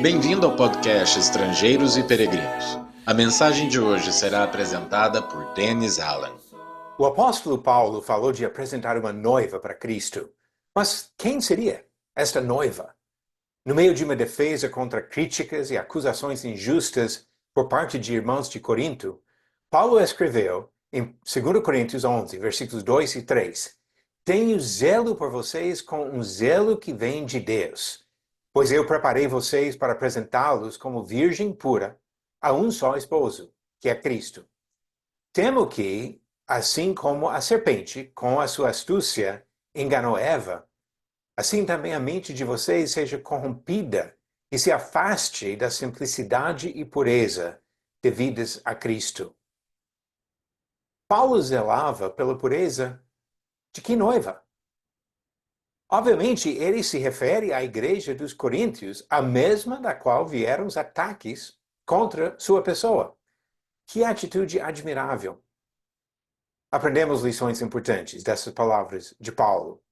Bem-vindo ao podcast Estrangeiros e Peregrinos. A mensagem de hoje será apresentada por Dennis Allen. O apóstolo Paulo falou de apresentar uma noiva para Cristo. Mas quem seria esta noiva? No meio de uma defesa contra críticas e acusações injustas por parte de irmãos de Corinto, Paulo escreveu em 2 Coríntios 11, versículos 2 e 3: Tenho zelo por vocês com um zelo que vem de Deus, pois eu preparei vocês para apresentá-los como virgem pura a um só esposo, que é Cristo. Temo que, assim como a serpente, com a sua astúcia, enganou Eva, assim também a mente de vocês seja corrompida e se afaste da simplicidade e pureza devidas a Cristo. Paulo zelava pela pureza de que noiva? Obviamente, ele se refere à igreja dos Coríntios, a mesma da qual vieram os ataques contra sua pessoa. Que atitude admirável! Aprendemos lições importantes dessas palavras de Paulo.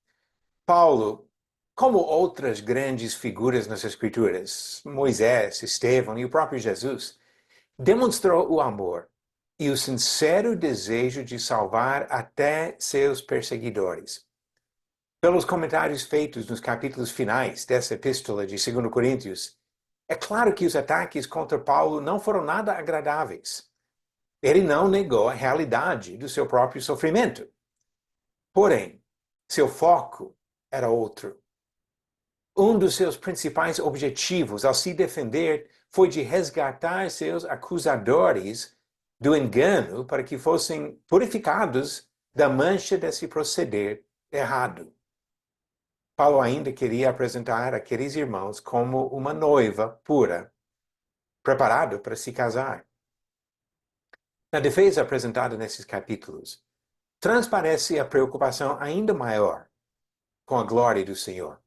Paulo, como outras grandes figuras nas Escrituras, Moisés, Estevão e o próprio Jesus, demonstrou o amor e o sincero desejo de salvar até seus perseguidores. Pelos comentários feitos nos capítulos finais dessa epístola de 2 Coríntios, é claro que os ataques contra Paulo não foram nada agradáveis. Ele não negou a realidade do seu próprio sofrimento. Porém, seu foco era outro. Um dos seus principais objetivos ao se defender foi de resgatar seus acusadores do engano para que fossem purificados da mancha desse proceder errado. Paulo ainda queria apresentar aqueles irmãos como uma noiva pura, preparada para se casar. Na defesa apresentada nesses capítulos, transparece a preocupação ainda maior com a glória do Senhor.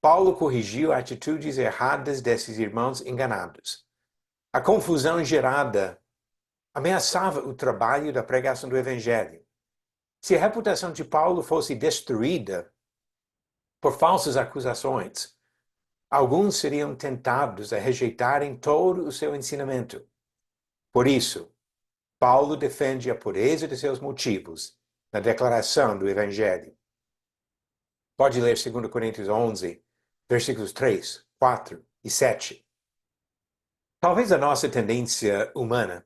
Paulo corrigiu atitudes erradas desses irmãos enganados. A confusão gerada ameaçava o trabalho da pregação do Evangelho. Se a reputação de Paulo fosse destruída por falsas acusações, alguns seriam tentados a rejeitarem todo o seu ensinamento. Por isso, Paulo defende a pureza de seus motivos na declaração do Evangelho. Pode ler 2 Coríntios 11, versículos 3, 4 e 7. Talvez a nossa tendência humana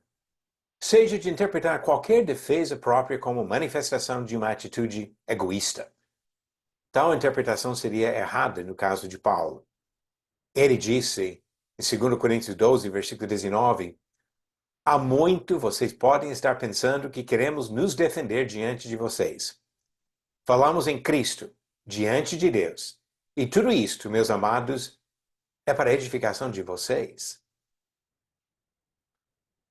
seja de interpretar qualquer defesa própria como manifestação de uma atitude egoísta. Tal interpretação seria errada no caso de Paulo. Ele disse, em 2 Coríntios 12, versículo 19, há muito vocês podem estar pensando que queremos nos defender diante de vocês. Falamos em Cristo, diante de Deus. E tudo isto, meus amados, é para a edificação de vocês.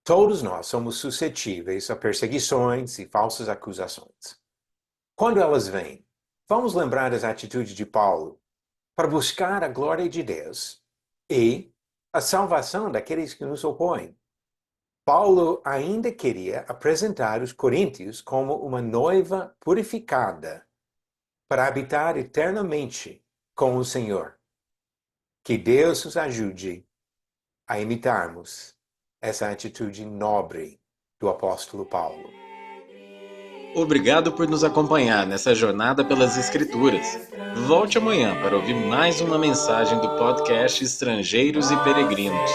Todos nós somos suscetíveis a perseguições e falsas acusações. Quando elas vêm, vamos lembrar das atitudes de Paulo para buscar a glória de Deus e a salvação daqueles que nos opõem. Paulo ainda queria apresentar os coríntios como uma noiva purificada para habitar eternamente com o Senhor. Que Deus nos ajude a imitarmos essa atitude nobre do apóstolo Paulo. Obrigado por nos acompanhar nessa jornada pelas Escrituras. Volte amanhã para ouvir mais uma mensagem do podcast Estrangeiros e Peregrinos.